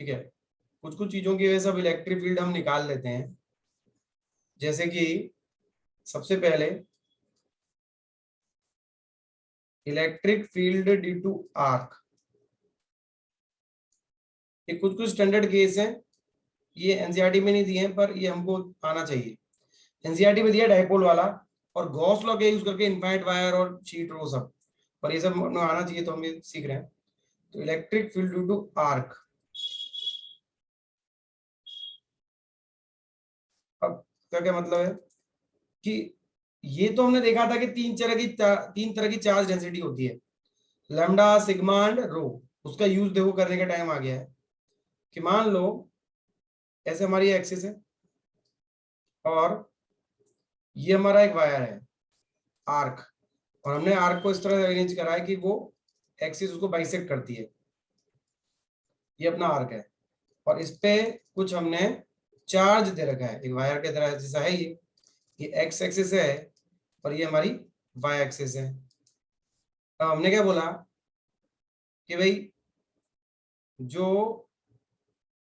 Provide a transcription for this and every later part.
ठीक है, कुछ कुछ चीजों की वजह से अब इलेक्ट्रिक फील्ड हम निकाल लेते हैं। जैसे कि सबसे पहले electric field due to arc, ये कुछ कुछ स्टैंडर्ड केस हैं, ये एनसीईआरटी में नहीं दिए हैं पर ये हमको आना चाहिए। एनसीईआरटी में दिया डाइपोल वाला, और गॉस लॉ के यूज करके इनफाइनाइट वायर और शीट वो सब, पर ये सब आना चाहिए, तो हम ये सीख रहे हैं। तो electric field due to arc, अब क्या क्या मतलब है कि ये तो हमने देखा था कि तीन तरह की चार्ज डेंसिटी होती है, लैम्डा, सिग्मा एंड रो। उसका यूज देखो करने का टाइम आ गया है कि मान लो ऐसे हमारी एक्सिस है और ये हमारा एक वायर है आर्क, और हमने आर्क को इस तरह से अरेंज करा है कि वो एक्सिस उसको बाइसेक्ट करती है। ये अपना आर्क है और इस पे कुछ हमने चार्ज दे रखा है, एक वायर के तरह जैसा है ये एक्स एक्सिस है और ये हमारी वाई एक्सिस है। अब हमने क्या बोला कि भाई जो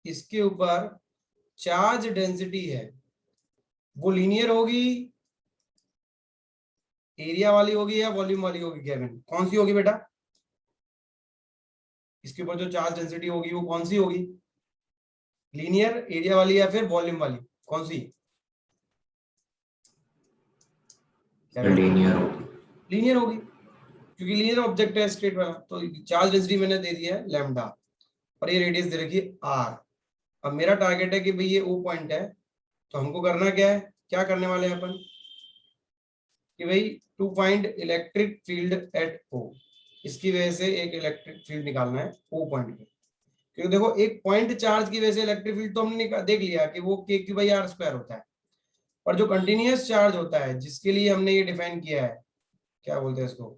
इसके ऊपर चार्ज डेंसिटी है वो लीनियर होगी, एरिया वाली होगी या वॉल्यूम वाली होगी? केविन, कौन सी होगी बेटा? इसके ऊपर जो चार्ज डेंसिटी होगी वो कौन सी होगी? लीनियर, एरिया वाली या फिर वॉल्यूम वाली? कौन सी? लीनियर होगी। लीनियर होगी, क्योंकि लीनियर ऑब्जेक्ट है स्ट्रेट वाला। तो चार्ज डेंसिटी मैंने दे दिया है लैम्डा और ये रेडियस दे रखी है आर। अब मेरा टारगेट है कि भाई ये ओ पॉइंट है, तो हमको करना क्या है, क्या करने वाले हैं अपन कि भाई to find electric field at O, इसकी वजह से एक इलेक्ट्रिक फील्ड निकालना है ओ पॉइंट पे। क्योंकि देखो एक पॉइंट चार्ज की वजह से इलेक्ट्रिक फील्ड तो हमने देख लिया कि वो के क्यू बाई आर स्क्वायर होता है, पर जो कंटिन्यूअस चार्ज होता है जिसके लिए हमने ये डिफाइन किया है, क्या बोलते हैं इसको,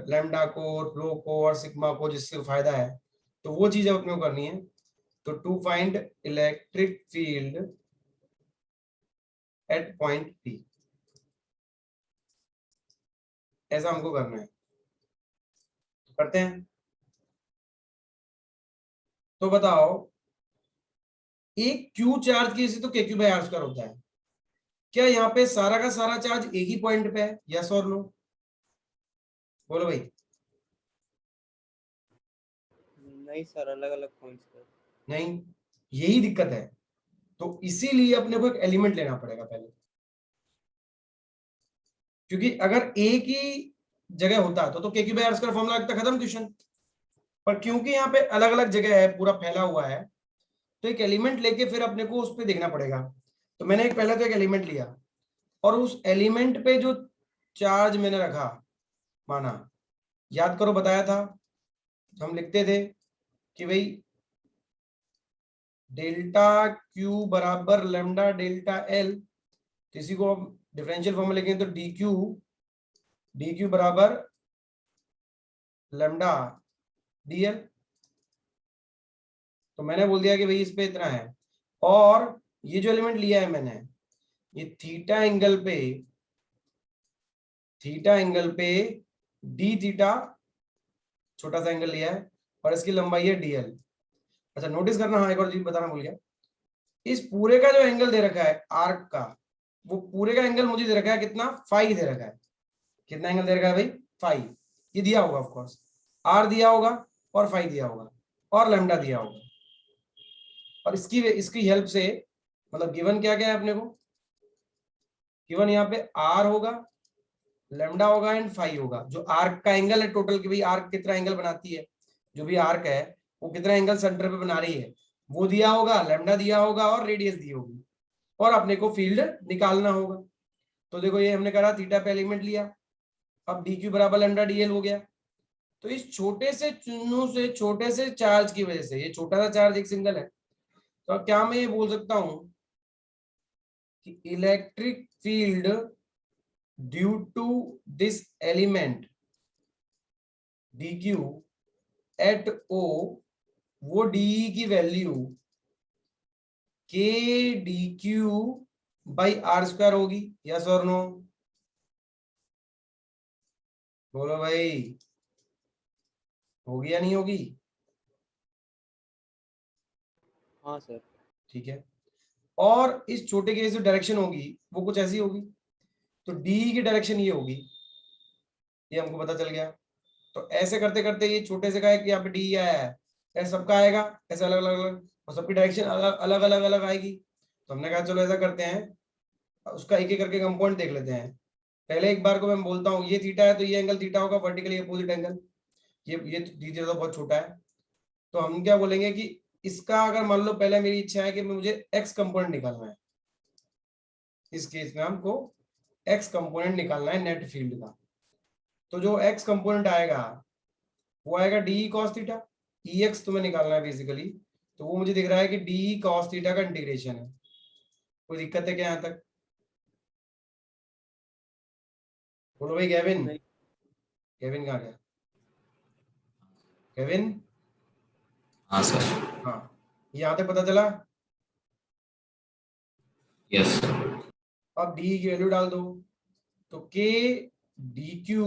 लैम्डा को, रो को और सिग्मा को, जिससे फायदा है, तो वो चीज अपने को करनी है। तो to find electric field at point P, ऐसा हमको करना है, तो करते हैं। तो बताओ, एक क्यू चार्ज की वजह से तो K Q by R square होता है, क्या यहाँ पे सारा का सारा चार्ज एक ही पॉइंट पे है? यस और नो, बोलो भाई। नहीं सर, अलग अलग पॉइंट्स पर। नहीं, यही दिक्कत है। तो इसीलिए अपने को एक एलिमेंट लेना पड़ेगा पहले, क्योंकि अगर एक ही जगह होता तो K Q by R square formula लगता, खत्म क्वेश्चन। पर क्योंकि यहाँ पे अलग अलग जगह है, पूरा फैला हुआ है, तो एक एलिमेंट लेके फिर अपने को उस पर देखना पड़ेगा। तो मैंने एक पहले तो एक एलिमेंट लिया और उस एलिमेंट पे जो चार्ज मैंने रखा माना, याद करो बताया था, हम लिखते थे कि भाई डेल्टा क्यू बराबर लेमडा डेल्टा एल, किसी को डिफरेंशियल फॉर्मूला लिखेंगे तो डी क्यू बराबर लेमडा डीएल। तो मैंने बोल दिया कि भाई इस पे इतना है, और ये जो एलिमेंट लिया है मैंने, ये थीटा एंगल पे डी थीटा, छोटा सा एंगल लिया है और इसकी लंबाई है डीएल। अच्छा नोटिस करना, हाँ एक और चीज बताना भूल गया, इस पूरे का जो एंगल दे रखा है आर्क का, वो पूरे का एंगल मुझे दे रखा है कितना, फाई दे रखा है। कितना एंगल दे रखा है भाई? फाई। ये दिया होगा ऑफ कोर्स, आर दिया होगा और फाई दिया होगा और लैम्डा दिया होगा। और इसकी हेल्प से, मतलब गिवन क्या क्या है अपने को, गिवन यहाँ पे आर होगा, लैम्डा होगा एंड फाई होगा। जो आर्क का एंगल है टोटल, कि भाई आर्क कितना एंगल बनाती है, जो भी आर्क है वो कितना एंगल सेंटर पे बना रही है, वो दिया होगा, लैम्डा दिया होगा और रेडियस दी होगी, और अपने को फील्ड निकालना होगा। तो देखो ये हमने करा, थीटा पे एलिमेंट लिया, अब डी क्यू बराबर लैम्डा डीएल हो गया। तो इस छोटे से चुन्नू से, छोटे से चार्ज की वजह से, ये छोटा सा चार्ज एक सिंगल है, तो अब क्या मैं ये बोल सकता हूं कि electric field due to this element D Q at O, वो डी की वैल्यू के D Q by R square होगी? यस और नो, बोलो भाई, होगी या नहीं होगी? हाँ सर। ठीक है, और इस छोटे के जो डायरेक्शन होगी वो कुछ ऐसी होगी, तो डी की डायरेक्शन ये होगी, ये हमको पता चल गया। तो ऐसे करते करते ये छोटे से का है कि यहाँ पे डी आया है, ऐसे सबका आएगा, ऐसे अलग अलग अलग, और सबकी डायरेक्शन अलग अलग अलग अलग आएगी। तो हमने कहा चलो ऐसा करते हैं, उसका एक एक करके कंपोनेंट देख लेते हैं। पहले एक बार को मैं बोलता हूँ ये थीटा है तो ये एंगल थीटा होगा, वर्टिकली अपोजिट एंगल, ये थीटा तो बहुत छोटा है। तो हम क्या बोलेंगे कि इसका अगर मान लो पहले मेरी इच्छा है कि मुझे एक्स कंपोनेंट निकालना है, इस केस में हमको एक्स कंपोनेंट निकालना है नेट फील्ड का। तो जो एक्स कंपोनेंट आएगा वो आएगा डी कॉस थीटा, ई एक्स तुम्हें निकालना है बेसिकली। तो वो मुझे दिख रहा है कि डी कॉस थीटा का इंटीग्रेशन है। कोई दिक्कत है क्या यहाँ तक? बोलो भाई केविन। नहीं। केविन कहाँ गया? केविन। हाँ सर। हाँ, यहाँ तक पता चला? Yes sir. अब डी की वैल्यू डाल दो, तो K D Q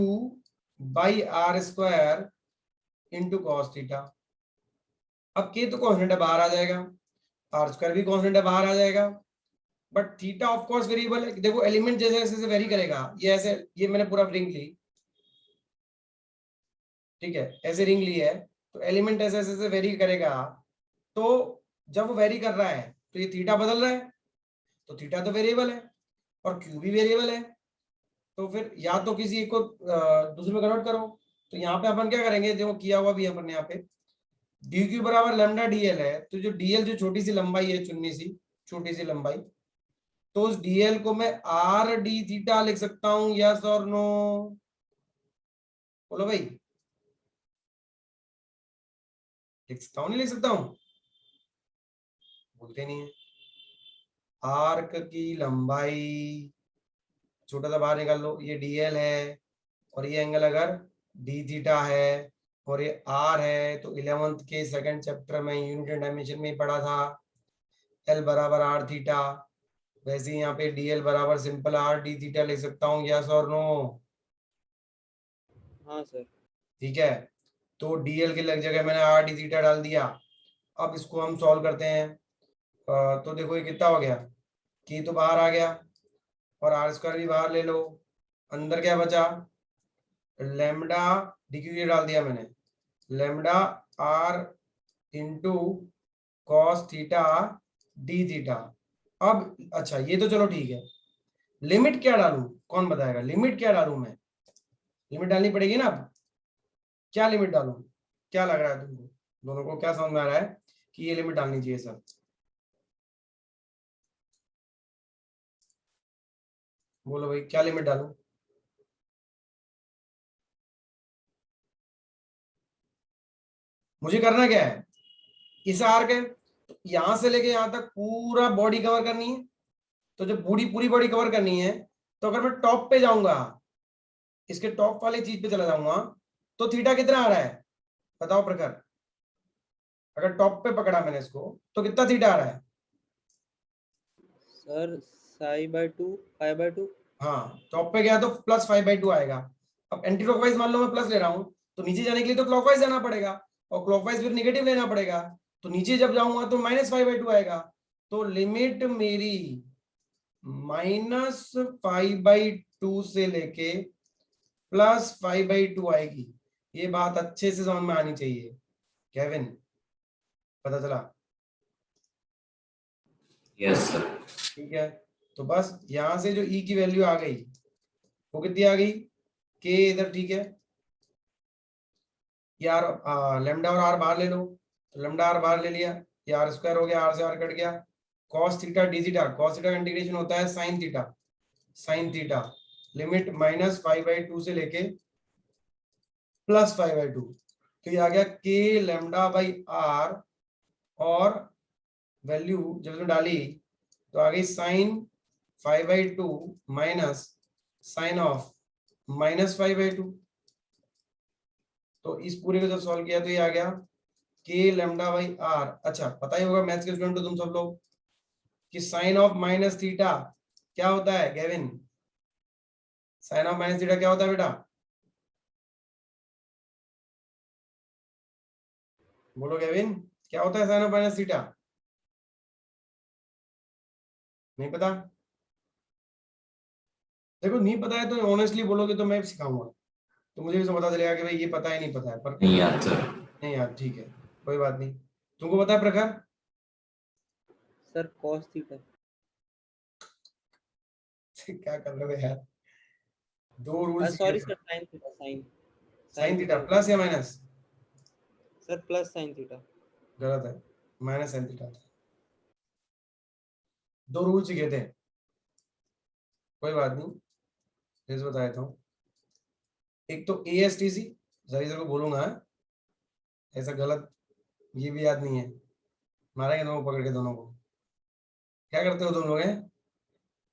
by R square into cos theta. अब के तो कॉन्स्टेंट है, बाहर आ जाएगा, आर स्क्वायर भी कॉन्स्टेंट है, बाहर आ जाएगा, but theta of course variable है। देखो एलिमेंट जैसे जैसे वेरी करेगा, ये ऐसे, ये मैंने पूरा रिंग ली, ठीक है, ऐसे रिंग ली है, तो एलिमेंट ऐसे ऐसे वेरी करेगा। तो जब वो वेरी कर रहा है तो ये थीटा बदल रहा है, तो थीटा तो वेरिएबल है और क्यू भी वेरिएबल है। तो फिर या तो किसी एक को दूसरे में कन्वर्ट करो। तो यहाँ पे अपन क्या करेंगे, देखो किया हुआ भी है अपन यहाँ पे, डी क्यू बराबर लेमडा डीएल है, तो जो डीएल जो छोटी सी लंबाई है, चुन्नी सी छोटी सी लंबाई, तो उस डीएल को मैं आर डी थीटा लिख सकता हूं, यस और नो? बोलो भाई, लिख सकता हूं नहीं लिख सकता हूं? बोलते नहीं है। आर्क की लंबाई छोटा सा बाहर निकाल लो, ये डीएल है, और ये एंगल अगर डी थीटा है और ये आर है, तो 11th के सेकंड चैप्टर में यूनिट एंड डायमेंशन में ही पढ़ा था, एल बराबर आर थीटा। वैसे ही यहाँ पे डीएल बराबर सिंपल आर डी थीटा लिख सकता हूँ, यस और नो? हाँ सर। ठीक है, तो डीएल की जगह मैंने आर डी थीटा डाल दिया। अब इसको हम सॉल्व करते हैं। तो देखो ये कितना हो गया, की तो बाहर आ गया और आर स्क्वायर भी बाहर ले लो, अंदर क्या बचा, लेमडा डी क्यू डाल दिया मैंने, lambda R into cos theta D theta. अब अच्छा ये तो चलो ठीक है, लिमिट क्या डालूं, कौन बताएगा लिमिट क्या डालूं मैं? लिमिट डालनी पड़ेगी ना। अब क्या लिमिट डालूं, क्या लग रहा है तुमको, दोनों को क्या समझ में आ रहा है कि ये लिमिट डालनी चाहिए सर? बोलो भाई क्या लिमिट डालूं? मुझे करना क्या है, इस आर्क है तो यहां से लेके यहां तक पूरा बॉडी कवर करनी है। तो जब पूरी पूरी बॉडी कवर करनी है, तो अगर मैं टॉप पे जाऊंगा, इसके टॉप वाली चीज पे चला जाऊंगा, तो थीटा कितना आ रहा है बताओ प्रखर? अगर टॉप पे पकड़ा मैंने इसको, तो कितना थीटा आ रहा है? सर साई/2 पाई/2। हाँ, टॉप पे गया तो प्लस 5/2 आएगा। अब एंटी क्लॉकवाइज मान लो मैं प्लस ले रहा हूँ, तो नीचे जाने के लिए तो क्लॉकवाइज जाना पड़ेगा, और क्लॉकवाइज फिर निगेटिव लेना पड़ेगा, तो नीचे जब जाऊंगा तो -5/2 आएगा। तो लिमिट मेरी -5/2 से लेके +5/2 आएगी। ये बात अच्छे से समझ में आनी चाहिए। केविन, पता चला? Yes sir. ठीक है, तो बस यहां से जो ई की वैल्यू आ गई वो कितनी आ गई, के इधर, ठीक है, यार लेमडा और आर बाहर ले लो, तो लेमडा आर बाहर ले लिया, ये आर स्क्वायर हो गया, आर से आर कट गया, cos theta D theta, cos theta का इंटीग्रेशन होता है sine theta, sine theta, limit -5/2 से लेके +5/2। तो ये आ गया के लेमडा बाई आर, और वैल्यू जब इसमें डाली तो आ गई साइन 5/2 माइनस साइन ऑफ -5/2। तो इस पूरे को जब सॉल्व किया तो ये आ गया के लेमडा बाई आर। अच्छा पता ही होगा मैथ्स के स्टूडेंट हो तुम सब लोग कि साइन ऑफ माइनस थीटा क्या होता है Gavin? Sine of minus theta क्या होता है बेटा? बोलो गेविन, क्या होता है साइन ऑफ माइनस थीटा? नहीं पता? देखो नहीं पता है तो ऑनेस्टली बोलोगे तो मैं सिखाऊंगा, तो मुझे भी तो पता चलेगा कि भाई ये पता है नहीं पता है, पर नहीं याद सर। नहीं यार ठीक है, कोई बात नहीं। तुमको पता है प्रखर? Sir cos theta. क्या कर रहे हो यार, दो रूल्स ये sorry sir, sin theta, sin sin sine theta theta होता प्लस है या minus? Sir, plus sin theta. गलत है, माइनस साइन थीटा। दो रूल सीखे थे, कोई बात नहीं, फिर बता देता हूँ। एक तो ए एस टी सी, सही को बोलूंगा हाँ? ऐसा गलत ये भी याद नहीं है, मारेंगे दोनों को पकड़ के, दोनों को। क्या करते हो तुम लोग?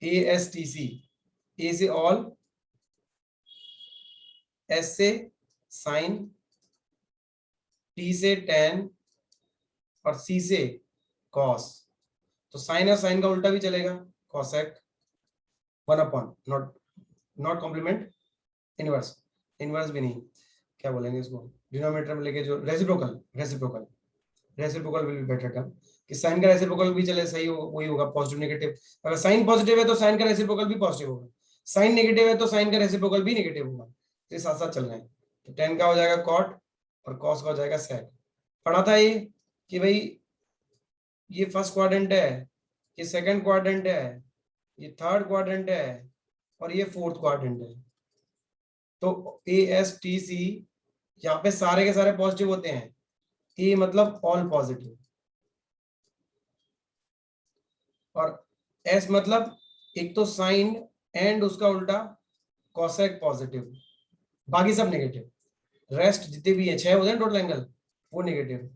ए एस टी सी, ए से ऑल, एस से साइन, टी से टेन और सी से कॉस। तो साइन और साइन का उल्टा भी चलेगा, cosec, one upon, not not complement, inverse, inverse भी नहीं, क्या बोलेंगे इसको, डिनोमिनेटर में लेके जो reciprocal, reciprocal, reciprocal will be better term, कि साइन का रेसिप्रोकल भी चले, सही हो वही होगा, पॉजिटिव नेगेटिव। अगर साइन पॉजिटिव है तो साइन का रेसिप्रोकल भी पॉजिटिव होगा, साइन नेगेटिव है तो साइन का रेसिप्रोकल भी नेगेटिव होगा, तो ये साथ साथ चल रहे हैं। तो टेन का हो जाएगा कॉट और कॉस का हो जाएगा सेक। पढ़ा था ये कि भाई ये फर्स्ट क्वाड्रेंट है, ये सेकंड क्वाड्रेंट है, ये थर्ड क्वाड्रेंट है और ये फोर्थ क्वाड्रेंट है। तो ए एस टी सी, यहाँ पे सारे के सारे पॉजिटिव होते हैं, ए मतलब ऑल पॉजिटिव, और एस मतलब एक तो साइन एंड उसका उल्टा कॉसेक पॉजिटिव, बाकी सब नेगेटिव, रेस्ट जितने भी है 6 होते हैं टोटल एंगल वो नेगेटिव।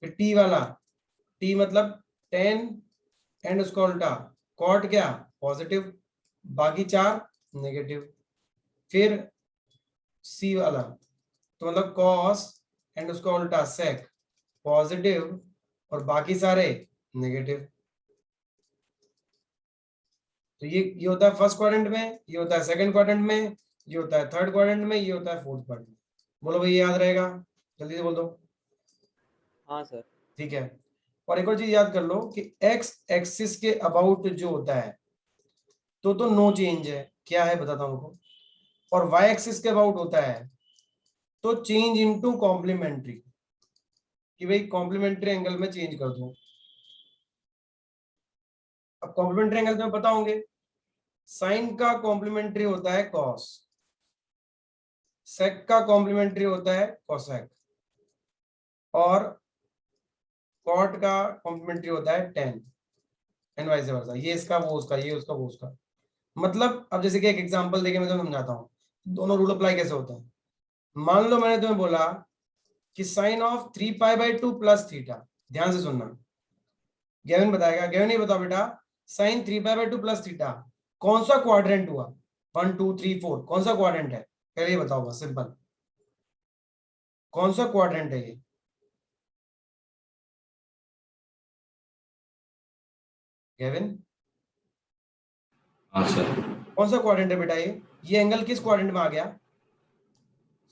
फिर टी वाला, टी मतलब टेन एंड उसका उल्टा कॉट क्या पॉजिटिव, बाकी 4 नेगेटिव। फिर सी वाला तो मतलब कॉस एंड उसका उल्टा सेक पॉजिटिव और बाकी सारे नेगेटिव। तो ये होता है फर्स्ट क्वाड्रेंट में, ये होता है सेकंड क्वाड्रेंट में, ये होता है थर्ड क्वाड्रेंट में, ये होता है फोर्थ क्वाड्रेंट में। बोलो भाई, याद रहेगा? जल्दी से बोल दो। हाँ सर। ठीक है, और एक और चीज याद कर लो कि एक्स एक्सिस के अबाउट जो होता है तो नो चेंज है, क्या है बताता हूं आपको, और वाई एक्सिस के अबाउट होता है तो चेंज इनटू कॉम्प्लीमेंट्री, कि भाई कॉम्प्लीमेंट्री एंगल में चेंज कर दो। अब कॉम्प्लीमेंट्री एंगल तुम्हें पता होंगे, साइन का कॉम्प्लीमेंट्री होता है कॉस, सेक का कॉम्प्लीमेंट्री होता है कोसेक, और कॉट का कॉम्प्लीमेंट्री होता है टेन, एंड वाइस वर्सा, ये इसका वो उसका, ये उसका वो उसका। मतलब अब जैसे कि एक एग्जांपल देके मैं तुम्हें समझाता हूँ दोनों रूल अप्लाई कैसे होता है। मान लो मैंने तुम्हें बोला कि साइन ऑफ 3π/2 प्लस थीटा, ध्यान से सुनना, गेविन बताएगा, गेविन नहीं बताओ बेटा, साइन 3π/2 प्लस थीटा कौन सा क्वाड्रेंट हुआ, 1 2 3 4 कौन सा क्वाड्रेंट है, पहले ये बताओ बस, सिंपल, कौन सा क्वाड्रेंट है ये? गेविन, हाँ सर। कौन सा क्वाड्रेंट है बेटा ये एंगल किस क्वाड्रेंट में आ गया?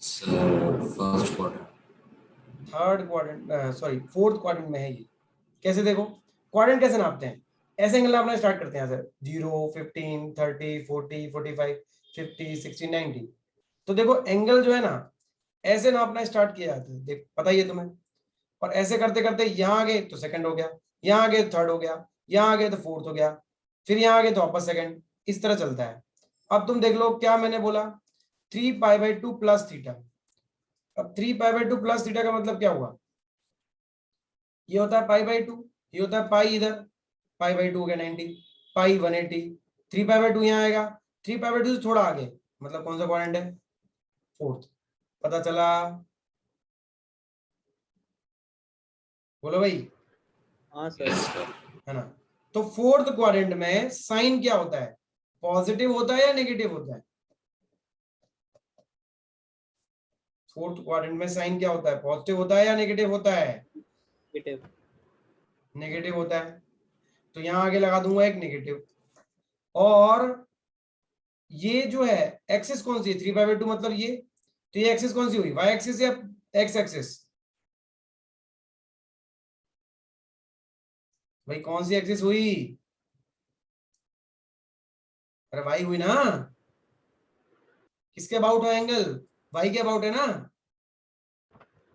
Sir first quarter. Third quadrant, sorry fourth quadrant में है ये। कैसे देखो, क्वाड्रेंट कैसे नापते हैं, ऐसे एंगल नापना स्टार्ट करते हैं, सर 0 15 30 40 45 50 60 90। तो देखो एंगल जो है ना ऐसे नापना स्टार्ट किया जाता है, देख पता ही है तुम्हें, और ऐसे करते करते यहाँ आ गए तो सेकंड हो गया, यहाँ आ गए तो थर्ड हो गया, यहाँ आ गए तो फोर्थ हो गया, फिर यहाँ आ गए तो वापस सेकंड, इस तरह चलता है। अब तुम देख लो क्या मैंने बोला, 3π/2 प्लस थीटा। अब 3π/2 प्लस थीटा का मतलब क्या हुआ, ये होता है π/2, ये होता है पाई, इधर π/2 हो गया 90, पाई 180, 3π/2 यहाँ आएगा, 3π/2 से थोड़ा आगे, मतलब कौन सा क्वाड्रेंट है, फोर्थ। पता चला? बोलो भाई। हाँ सर। Yes sir. है ना? तो फोर्थ क्वाड्रेंट में साइन क्या होता है, पॉजिटिव होता है या नेगेटिव होता है? फोर्थ क्वाड्रेंट में साइन क्या होता है, पॉजिटिव होता है या नेगेटिव होता है? नेगेटिव। नेगेटिव होता है, तो यहां आगे लगा दूंगा एक नेगेटिव। और ये जो है एक्सिस कौन सी है, 3π/2 मतलब ये, तो ये एक्सिस कौन सी हुई, वाई एक्सिस या एक्स एक्सिस? भाई कौन सी एक्सिस हुई? अरे वाई हुई ना, किसके अबाउट है एंगल, वाई के अबाउट है ना,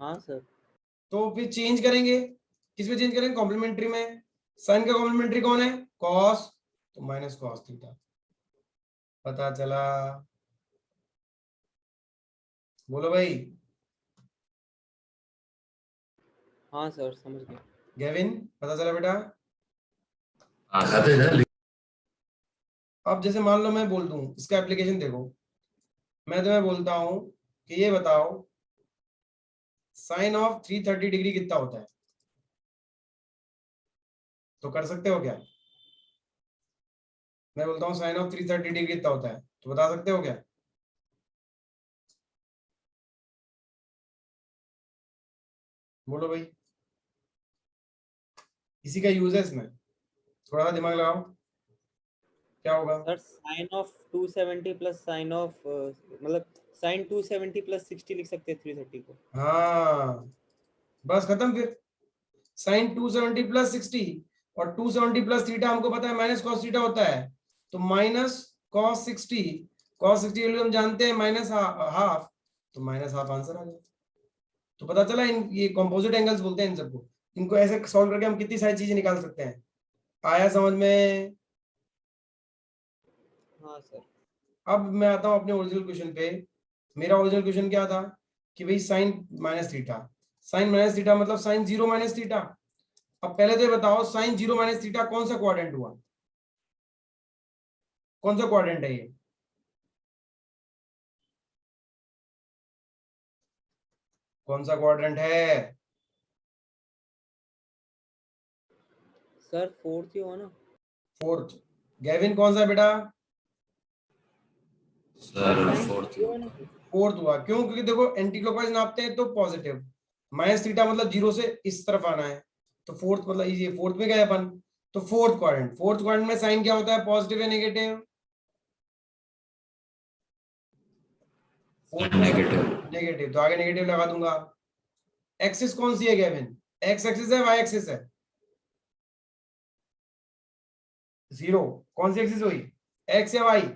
हाँ सर। तो फिर चेंज करेंगे, किस में चेंज करेंगे, कॉम्प्लीमेंट्री में। साइन का कॉम्प्लीमेंट्री कौन है, कॉस, तो माइनस कॉस थीटा। पता चला, बोलो भाई। हाँ सर समझ गया। गेविन पता चला बेटा। हाँ सर। अब जैसे मान लो मैं बोल दूं, इसका एप्लीकेशन देखो, मैं तुम्हें बोलता हूं कि ये बताओ साइन ऑफ 330 डिग्री कितना होता है, तो कर सकते हो क्या। मैं बोलता हूँ साइन ऑफ 330 डिग्री कितना होता है, तो बता सकते हो क्या। बोलो भाई, इसी का यूज है इसमें, थोड़ा सा दिमाग लगाओ, क्या होगा। Sir sine of 270 plus sine of मतलब साइन 270 प्लस 60 लिख सकते हैं 330 को। हाँ बस खत्म फिर, साइन 270 प्लस 60 और 270 प्लस थीटा हमको पता है माइनस कॉस थीटा होता है, तो माइनस कॉस 60, कॉस 60 वैल्यू हम जानते हैं माइनस हाफ, तो माइनस हाफ आंसर आ गया। तो पता चला इन ये कॉम्पोजिट एंगल्स बोलते हैं इन सबको, इनको ऐसे सॉल्व करके हम कितनी सारी चीजें निकाल सकते हैं। आया समझ में। हाँ सर। अब मैं आता हूं अपने ओरिजिनल क्वेश्चन पे। मेरा ओरिजिनल क्वेश्चन क्या था कि भाई sine minus theta, sine minus theta मतलब साइन जीरो माइनस थीटा। अब पहले तो ये बताओ साइन जीरो माइनस थीटा कौन सा क्वाड्रेंट हुआ, कौन सा क्वाड्रेंट है ये, कौन सा क्वाड्रेंट है। सर फोर्थ ही हुआ ना। फोर्थ। गेविन कौन सा है बेटा, सर साइन फोर्थ। जीरो है ना। फोर्थ हुआ। क्यों, क्योंकि देखो एंटी क्लॉकवाइज नापते हैं तो पॉजिटिव, माइनस थीटा मतलब जीरो से इस तरफ आना है, तो फोर्थ मतलब ये फोर्थ में गए अपन। तो फोर्थ क्वाड्रेंट, फोर्थ क्वाड्रेंट में साइन क्या होता है, पॉजिटिव या नेगेटिव, फोर्थ में नेगेटिव। नेगेटिव, तो आगे नेगेटिव लगा दूंगा। एक्सिस कौन सी है गेविन, एक्स एक्सिस है वाई एक्सिस है, जीरो, कौन सी एक्सिस हुई, एक्स या Y,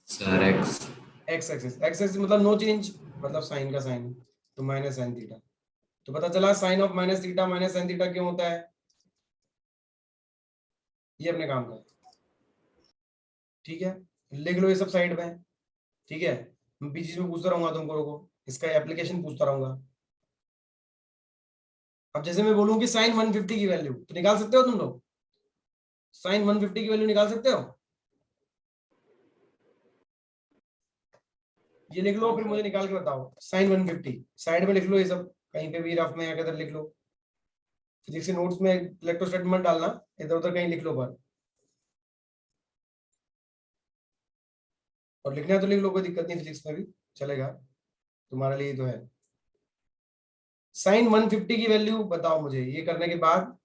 sir X. X axis, X axis मतलब नो चेंज, मतलब साइन का साइन, तो माइनस साइन थीटा। तो पता चला sine of minus theta minus sine theta क्यों होता है, ये अपने काम का है। ठीक है, लिख लो ये सब साइड में। ठीक है, मैं बीच में पूछता रहूंगा तुमको, लोगों इसका एप्लीकेशन पूछता रहूंगा। अब जैसे मैं बोलूं कि साइन 150 की वैल्यू, तो निकाल सकते हो तुम लोग, साइन 150 की वैल्यू निकाल सकते हो, ये लिख लो हाँ फिर सर। मुझे निकाल के बताओ साइन 150, साइड में लिख लो ये सब, कहीं पे भी रफ में या किधर लिख लो, फिजिक्स के नोट्स में इलेक्ट्रोस्टैट मत डालना, इधर उधर कहीं लिख लो पर, और लिखना है तो लिख लो, कोई दिक्कत नहीं, फिजिक्स में भी चलेगा, तुम्हारे लिए तो है। साइन 150 की वैल्यू बताओ मुझे, ये करने के बाद,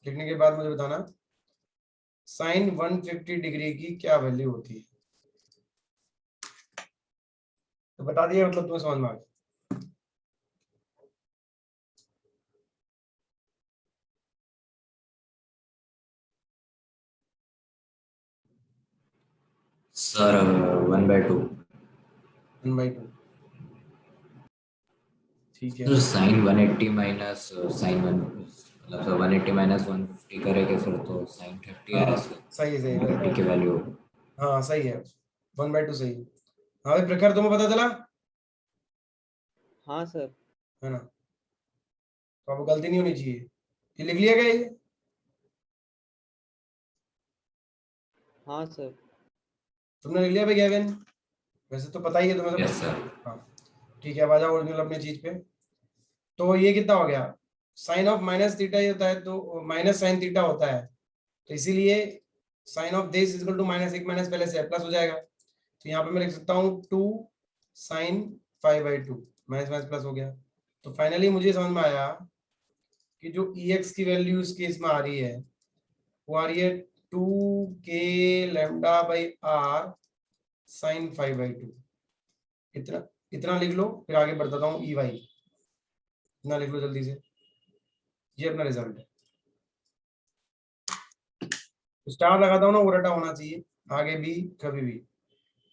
लिखने के बाद मुझे बताना साइन 150 डिग्री की क्या वैल्यू होती है, तो बता दिया मतलब तुम्हें समझ में आ गया। सर 1/2। 1/2, ठीक है। सर साइन 180 माइनस साइन 1 मतलब सर 180 माइनस 150 करेंगे सर, तो साइन 30 आ रहा है हाँ सर। सही है, सही है, वेरी 150 गुड। की वैल्यू। हाँ सही है, 1/2 सही है। हाँ भाई प्रखर तुम्हें पता चला हाँ सर। है ना, तो अब गलती नहीं होनी चाहिए, ये लिख लिया गया ये, हाँ सर। तुमने लिख लिया भाई गेविन, वैसे तो पता ही है तुम्हें यस सब। सर। हाँ ठीक है, अब आ जाओ ओरिजिनल अपने चीज पे। तो ये कितना हो गया, साइन ऑफ माइनस थीटा ही होता है, तो माइनस साइन थीटा होता है, तो इसीलिए sine of this is equal to minus, एक माइनस पहले से प्लस हो जाएगा, तो यहाँ पे मैं लिख सकता हूँ 2 साइन 5/2, माइनस माइनस प्लस हो गया। तो फाइनली मुझे समझ में आया कि जो ex की वैल्यू इस केस में आ रही है वो आ रही है 2k lambda by R sign 5/2। इतना इतना लिख लो, फिर आगे बढ़ता हूँ ई वाई, इतना लिख लो जल्दी से, ये अपना रिजल्ट है। स्टार लगाता हूँ ना, वो रटा होना चाहिए आगे भी कभी भी।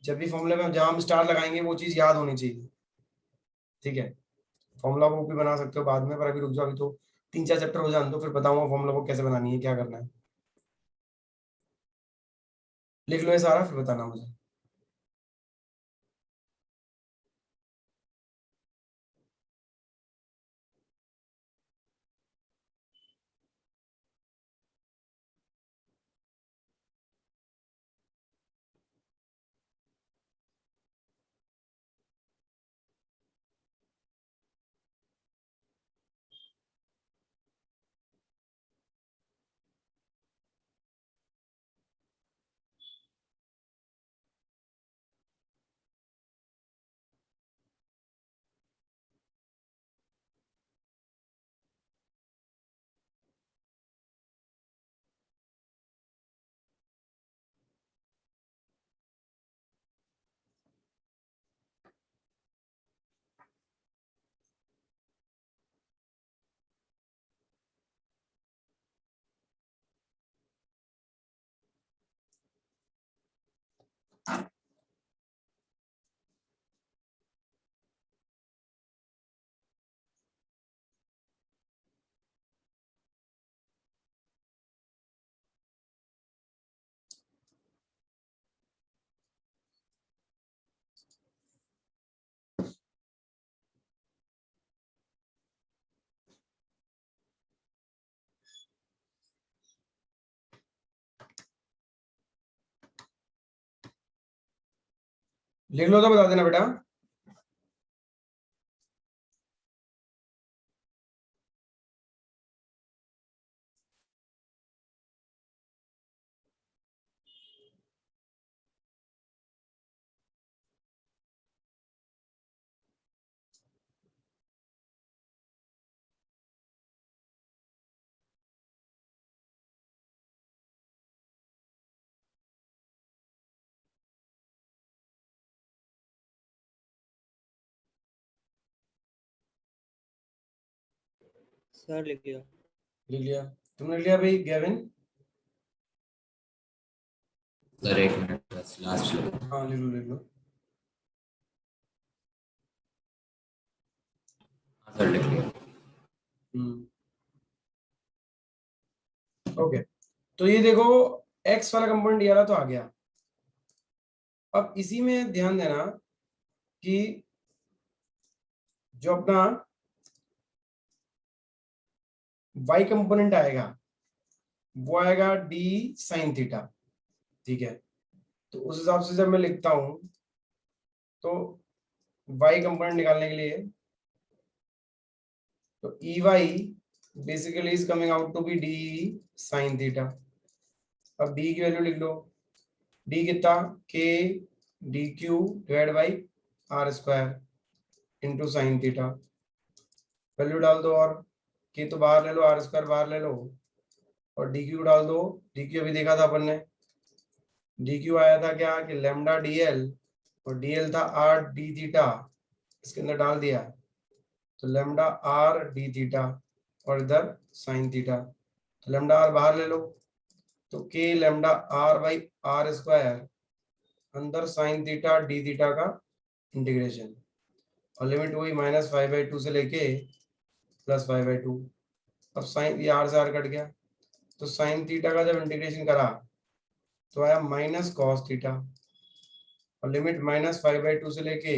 जब भी फॉर्मूले में जहां हम स्टार लगाएंगे वो चीज याद होनी चाहिए, ठीक है। फॉर्मूला बुक भी बना सकते हो बाद में, पर अभी रुक जाओ, अभी तो 3-4 चैप्टर हो जान दो, फिर बताऊंगा फॉर्मूला बुक कैसे बनानी है, क्या करना है। लिख लो ये सारा, फिर बताना मुझे। लिख लो तो बता देना बेटा। सर लिख लिया। लिख लिया? तुमने लिख लिया भाई गेविन? सर एक मिनट बस लास्ट लगा। हाँ लिख लो लिख लो। हाँ सर लिख लिया। ओके, तो ये देखो एक्स वाला कंपोनेंट ये वाला तो आ गया। अब इसी में ध्यान देना कि जो अपना y कंपोनेंट आएगा वो आएगा d sin थीटा, ठीक है। तो उस हिसाब से जब मैं लिखता हूं तो y कंपोनेंट निकालने के लिए, तो ey basically is coming out to be d sin theta. अब d की वैल्यू लिख लो, d कितना, k dq divide by r square into sine theta. Value डाल दो, और k तो बाहर ले लो, r स्क्वायर बाहर ले लो, और dq डाल दो। dq अभी देखा था अपन ने, dq आया था क्या कि लेमडा dl, और dl था r d थीटा, इसके अंदर डाल दिया, तो लेमडा r d थीटा, और इधर साइन थीटा। तो लेमडा r बाहर ले लो, तो k lambda r by r square अंदर साइन थीटा d थीटा का इंटीग्रेशन, और लिमिट वही -5/2 से लेके +5/2। अब साइन, ये r से r कट गया, तो साइन थीटा का जब इंटीग्रेशन करा तो आया माइनस कॉस थीटा, और लिमिट -5/2 से लेके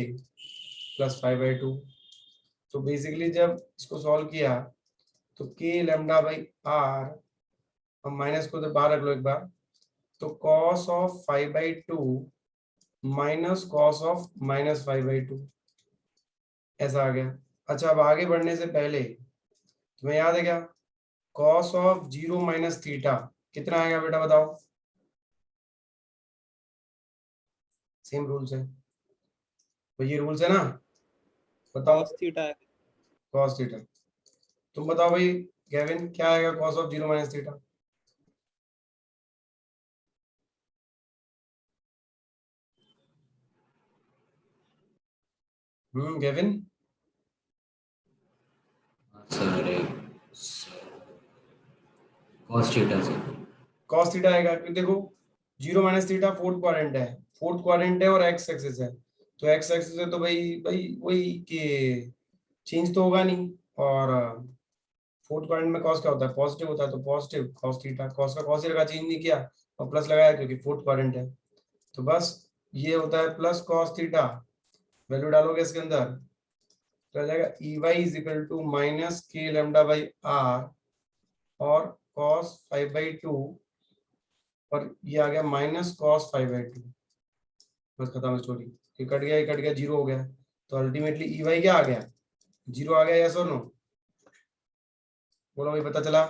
+5/2। तो बेसिकली जब इसको सॉल्व किया तो k लेमडा बाई r, अब माइनस को तो बाहर रख लो एक बार, तो cos of 5/2 minus cos of -5/2 ऐसा आ गया। अच्छा, अब आगे बढ़ने से पहले तुम्हें याद है क्या, cos ऑफ 0 माइनस थीटा कितना आएगा बेटा बताओ? सेम रूल्स है, तो ये रूल्स है ना, बताओ। cos थीटा है। cos थीटा, तुम बताओ भाई गेविन, क्या आएगा cos of 0 minus theta? Gavin? हाँ सर एक cos theta sir. Cos theta आएगा, क्योंकि देखो 0 माइनस थीटा फोर्थ क्वाड्रेंट है और एक्स एक्सिस है, तो एक्स एक्सिस है तो भाई भाई वही कि चेंज तो होगा नहीं, और फोर्थ क्वाड्रेंट में कॉस क्या होता है, पॉजिटिव होता है, तो पॉजिटिव कॉस थीटा, कॉस का कॉस ही लगा, चेंज नहीं किया, और प्लस लगाया क्योंकि फोर्थ क्वाड्रेंट है, तो बस ये होता है प्लस कॉस थीटा, वैल्यू डालोगे इसके अंदर तो आ जाएगा E Y is equal to minus K lambda by R और कॉस 5/2, और ये आ गया माइनस कॉस 5/2, बस खत्म स्टोरी, ये कट गया 0 हो गया, तो अल्टीमेटली ई वाई क्या आ गया, 0 आ गया, यस और नो, बोलो भाई पता चला,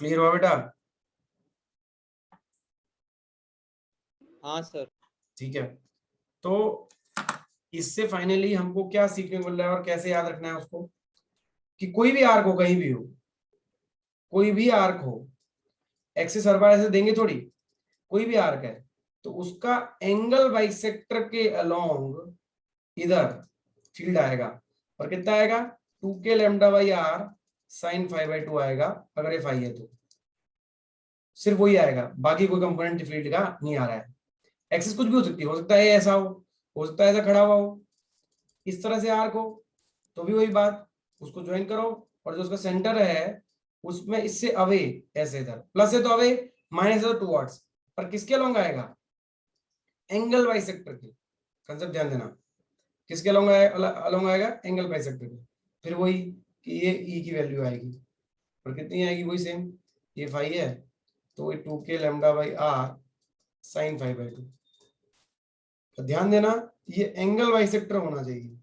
क्लियर हुआ बेटा? हाँ सर। ठीक है, तो इससे फाइनली हमको क्या सीखने को मिल रहा है और कैसे याद रखना है उसको, कि कोई भी आर्क हो, कहीं भी हो, कोई भी आर्क हो, एक्सिस हर बार ऐसे देंगे थोड़ी, कोई भी आर्क है तो उसका एंगल बाइसेक्टर के अलोंग इधर फील्ड आएगा, और कितना आएगा, 2k lambda by R sign 5/2 आएगा, अगर ये फाई है तो सिर्फ वही आएगा, बाकी कोई कंपोनेंट फील्ड का नहीं आ रहा है। एक्सिस कुछ भी हो सकती है, हो सकता है ऐसा हो सकता है ऐसा खड़ा हुआ हो, इस तरह से आर्क हो, तो भी वही बात, उसको ज्वाइन करो, और जो उसका सेंटर है उसमें इससे अवे, ऐसे इधर प्लस है तो अवे, माइनस है तो टुवर्ड्स, पर किसके अलोंग आएगा, एंगल बाइसेक्टर के, कंसेप्ट ध्यान देना, किसके अलोंग आएगा, एंगल बाइसेक्टर के, फिर वही कि ये ई की वैल्यू आएगी, और कितनी आएगी, वही सेम, ये फाई है तो वही 2k lambda by R sign 5/2, तो ध्यान देना ये एंगल बाइसेक्टर होना चाहिए।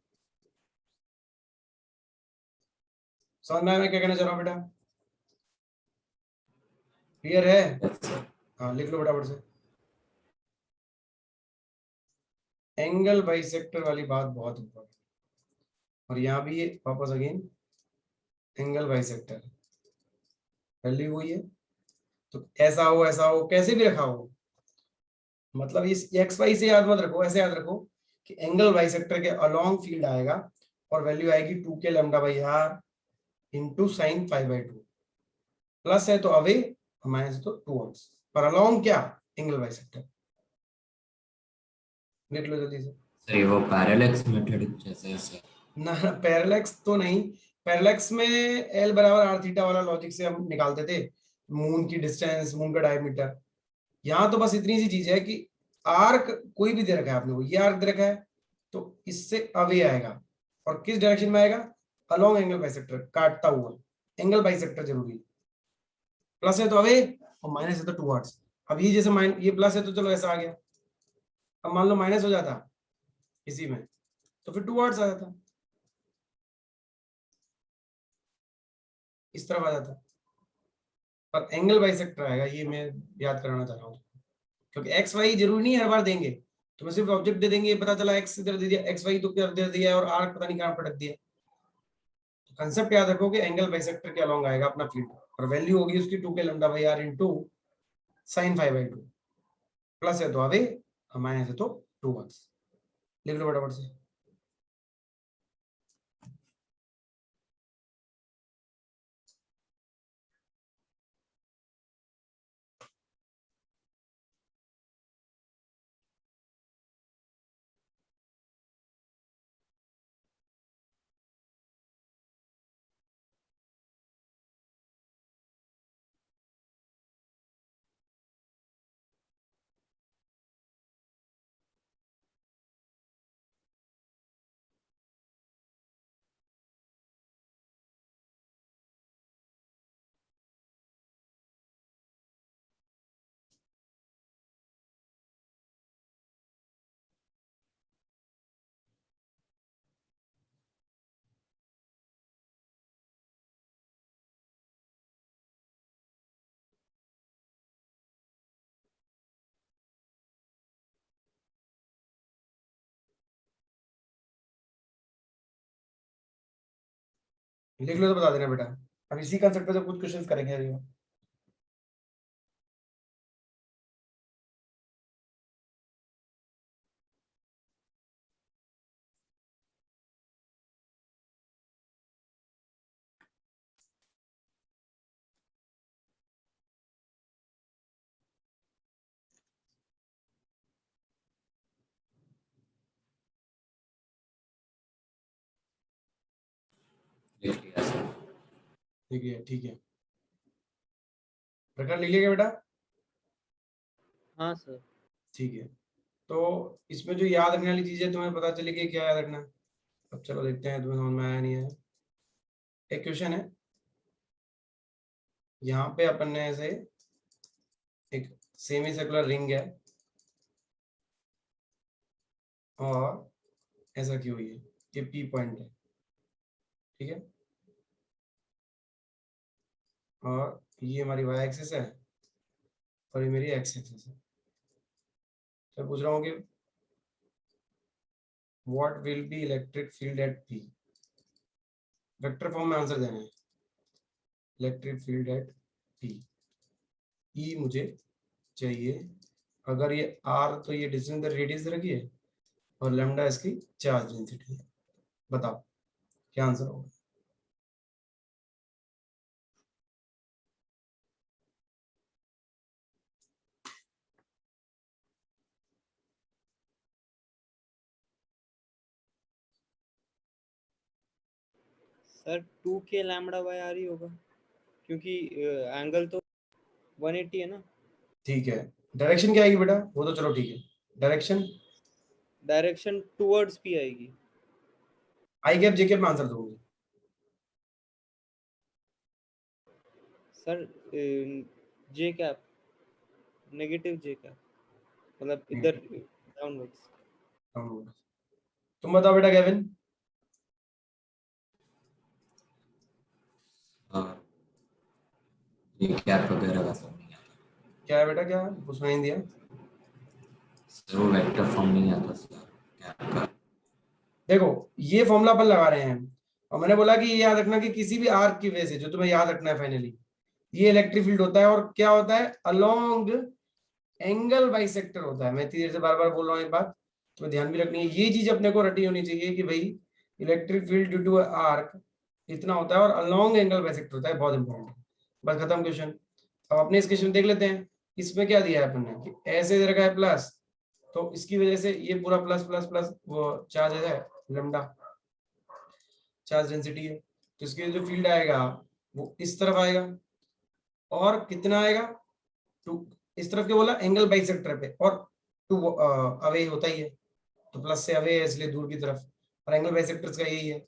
समझ में आया मैं क्या कहना चाह रहा हूँ बेटा, क्लियर है? Yes, sir. हाँ लिख लो फटाफट से, एंगल बाइसेक्टर वाली बात बहुत इंपॉर्टेंट, और यहाँ भी ये वापस अगेन एंगल बाइसेक्टर, वैल्यू हुई है, तो ऐसा हो कैसे भी रखा हो, मतलब इस एक्स वाई से याद मत रखो, ऐसे याद रखो कि एंगल बाइसेक्टर के अलोंग फील्ड आएगा, और वैल्यू आएगी 2k lambda by R into sine 5/2, plus है तो अवे, माइनस है तो टूवर्ड्स, पर अलोंग क्या, एंगल बाइसेक्टर, लिख लो जल्दी से। सर ये वो पैरेलैक्स मेथड जैसे है सर। ना पैरेलैक्स तो नहीं, पैरेलैक्स में एल बराबर आर थीटा वाला लॉजिक से हम निकालते थे, मून की डिस्टेंस, मून का डायमीटर, यहाँ तो बस इतनी सी चीज है कि आर्क कोई भी दे रखा है आपने को, ये आर्क दे रखा है तो इससे अवे आएगा, और किस डायरेक्शन में आएगा, अलोंग एंगल बाइसेक्टर, काटता हुआ, एंगल बाइसेक्टर जरूरी है, प्लस है तो अवे और माइनस है तो टुवर्ड्स, अब ये जैसे ये प्लस है तो चलो ऐसा आ गया, अब मान लो माइनस हो जाता इसी में तो फिर टुवर्ड्स आ जाता, इस तरफ आ जाता, पर एंगल बाइसेक्टर आएगा, ये मैं याद कराना चाह रहा हूँ, क्योंकि एक्स वाई जरूरी नहीं हर बार देंगे, तो मैं सिर्फ ऑब्जेक्ट दे देंगे, पता चला एक्स इधर दे दिया, एक्स वाई तो इधर दे दिया, और आर्क पता नहीं कहाँ पटक दिया, तो कंसेप्ट याद रखो कि एंगल बाइसेक्टर के अलोंग आएगा अपना फील्ड, और वैल्यू होगी उसकी 2k lambda by R into sine 5/2, plus है तो अवे, माइनस है तो टूवर्ड्स, लिख लो फटाफट से। लिख लो तो बता देना बेटा, अब इसी कंसेप्ट पे तो कुछ क्वेश्चंस करेंगे अभी। लिख लिया सर। ठीक है ठीक है, प्रकरण लिख लिया बेटा? हाँ सर। ठीक है, तो इसमें जो याद रखने वाली चीजें तुम्हें पता चली कि क्या याद रखना है। अब चलो देखते हैं तुम्हें समझ में आया नहीं है। एक क्वेश्चन है, यहाँ पे अपन ने ऐसे एक सेमी सर्कुलर रिंग है और ऐसा की हुई है, ये पी पॉइंट है, ठीक है, और ये हमारी वाई एक्सिस है और ये मेरी एक्स एक्सिस है। तो पूछ रहा हूँ कि what will be electric field eight P, vector form में आंसर देना है। इलेक्ट्रिक फील्ड एट पी, ई मुझे चाहिए, अगर ये आर तो ये डिस्टेंस द रेडियस रखी है और लैम्डा इसकी चार्ज डेंसिटी है। बताओ क्या आंसर होगा? Sir 2k lambda by R ही होगा, क्योंकि एंगल तो 180 है ना। ठीक है, डायरेक्शन क्या आएगी बेटा? वो तो चलो ठीक है, डायरेक्शन डायरेक्शन टुवर्ड्स पी आएगी। आई कैप जे कैप में आंसर दूंगी। सर जे कैप, नेगेटिव जे कैप, मतलब इधर डाउनवर्ड्स। तुम बताओ बेटा केविन। और ये कैप वगैरह का सब नहीं आता क्या है बेटा, क्या कुछ नहीं दिया? सर, वो वेक्टर फॉर्म नहीं आता सर कैप का। देखो ये फॉर्मूला अपन लगा रहे हैं और मैंने बोला कि ये याद रखना कि किसी भी आर्क की वजह से जो तुम्हें याद रखना है फाइनली, ये इलेक्ट्रिक फील्ड होता है और क्या होता है, अलोंग एंगल बाइसेक्टर होता है। मैं इतनी देर से बार बार बोल रहा हूँ, एक बात तुम्हें ध्यान भी रखनी है, ये चीज अपने को रटी होनी चाहिए कि भाई electric field due to arc इतना होता है और अलोंग एंगल बाइसेक्टर होता है, बहुत इंपॉर्टेंट है। बस खत्म क्वेश्चन। अब अपने इस क्वेश्चन देख लेते हैं, इसमें क्या दिया है अपन ने कि ऐसे दे रखा है प्लस, तो इसकी वजह से ये पूरा प्लस प्लस प्लस वो चार्ज है, लैम्डा चार्ज डेंसिटी है, तो इसके जो फील्ड आएगा वो इस तरफ आएगा और कितना आएगा, टू, इस तरफ क्या बोला, एंगल बाइसेक्टर पे, और टू अवे होता ही है, तो प्लस से अवे है इसलिए दूर की तरफ, और एंगल बाइसेक्टर्स का यही है,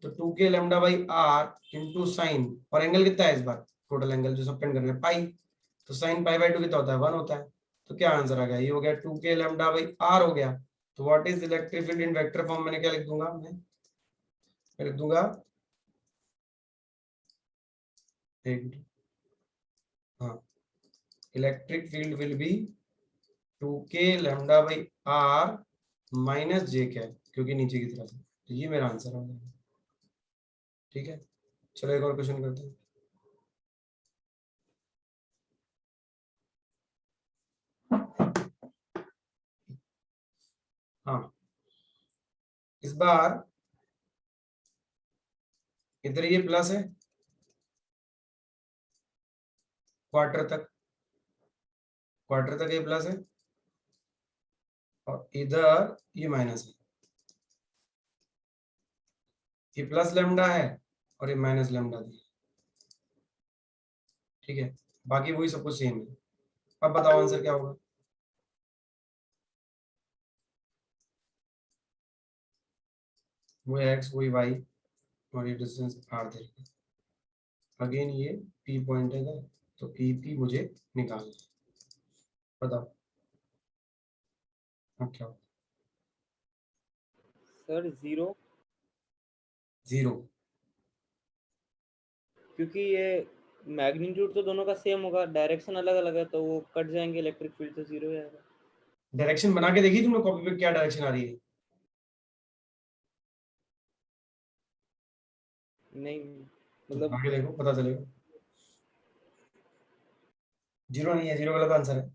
तो 2k lambda by R into sine, और एंगल कितना है इस बार, टोटल एंगल जो सबटेंड करना है पाई, तो साइन पाई बाई 2 कितना होता है, 1 होता है। तो क्या आंसर आ गया, ये हो गया 2k लैम्डा बाई आर हो गया। तो what is electric field in vector form, मैंने क्या लिख दूंगा, मैं लिख दूंगा, एक मिनट, हाँ, electric field will be 2k lambda by R minus J cap, क्योंकि नीचे की तरफ है, तो ये मेरा आंसर आ गया। ठीक है, चलो एक और क्वेश्चन करते हैं। हाँ, इस बार इधर ये प्लस है क्वार्टर तक, क्वार्टर तक ये प्लस है और इधर ये माइनस है, ये प्लस लेमडा है और ये माइनस लेमडा है। ठीक है, बाकी वही सब कुछ सेम है। अब बताओ आंसर क्या होगा? वो एक्स वही वाई और ये डिस्टेंस आर दे रखा है। अगेन ये पी पॉइंट है, तो ई पी मुझे निकालना है। बताओ अब क्या होगा? सर जीरो, जीरो, क्योंकि ये मैग्नीट्यूड तो दोनों का सेम होगा, डायरेक्शन अलग अलग है, तो वो कट जाएंगे, इलेक्ट्रिक फील्ड तो जीरो आएगा। डायरेक्शन बना के देखी तुमने कॉपी पे क्या डायरेक्शन आ रही है? नहीं, तो मतलब बना के देखो, पता चलेगा। जीरो नहीं है, जीरो गलत आंसर है।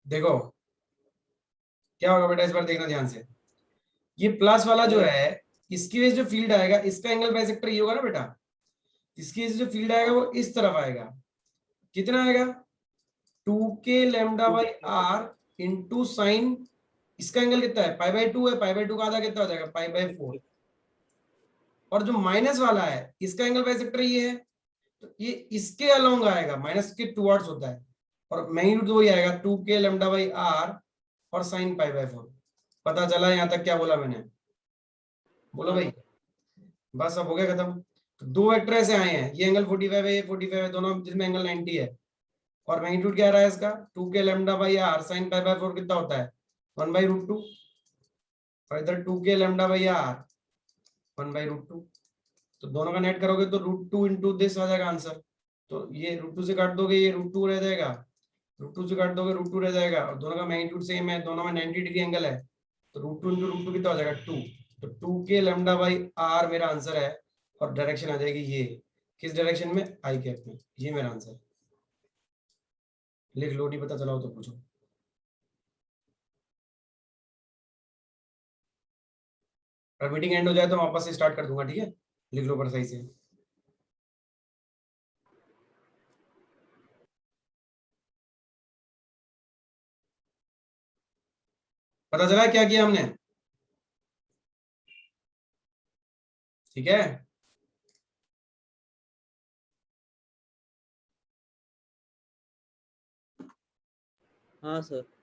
देखो क्या होगा बेटा, इस बार देखना ध्यान से। ये प्लस वाला जो है, इसकी वजह से जो फील्ड आएगा, इसका एंगल बाइसेक्टर ये होगा ना बेटा, इसकी वजह से जो फील्ड आएगा वो इस तरफ आएगा। कितना आएगा? 2k lambda by R into sine, इसका एंगल कितना है? पाई बाई 2 है, पाई बाई 2 का आधा कितना हो जाएगा? पाई बाई 4। और जो माइनस वाला है, इसका एंगल बाइसेक्टर ये है, तो ये इसके अलोंग आएगा, माइनस के टुवर्ड्स होता है, और मैग्नीट्यूड वही आएगा 2k लैम्डा बाई आर और साइन पाई बाई 4। पता चला यहाँ तक क्या बोला मैंने? बोलो भाई। बस अब हो गया खत्म। तो दो वेक्टर ऐसे आए हैं, ये एंगल 45 है, ये 45 है, दोनों जिसमें एंगल 90 है, और मैग्नीट्यूड क्या आ रहा है इसका? 2k lambda by R sine pi by 4 कितना होता है? 1/√2। और इधर 2k लैम्डा बाई आर 1/√2। तो दोनों का नेट करोगे तो √2 इंटू दिस आ जाएगा आंसर। तो ये √2 से काट दोगे, ये √2 रह जाएगा, √2 से काट दोगे √2 रह जाएगा, और दोनों का मैग्नीट्यूड सेम है, दोनों में 90 डिग्री एंगल है, तो √2 इंटू √2 कितना हो जाएगा? 2। तो 2k लैम्डा बाई आर मेरा आंसर है, और डायरेक्शन आ जाएगी ये, किस डायरेक्शन में? आई कैप में। ये मेरा आंसर। लिख लो, नहीं पता चला हो तो पूछो। और मीटिंग एंड हो जाए तो वापस से स्टार्ट कर दूंगा, ठीक है? लिख लो पर सही से। पता चला क्या किया हमने? ठीक है। हाँ सर।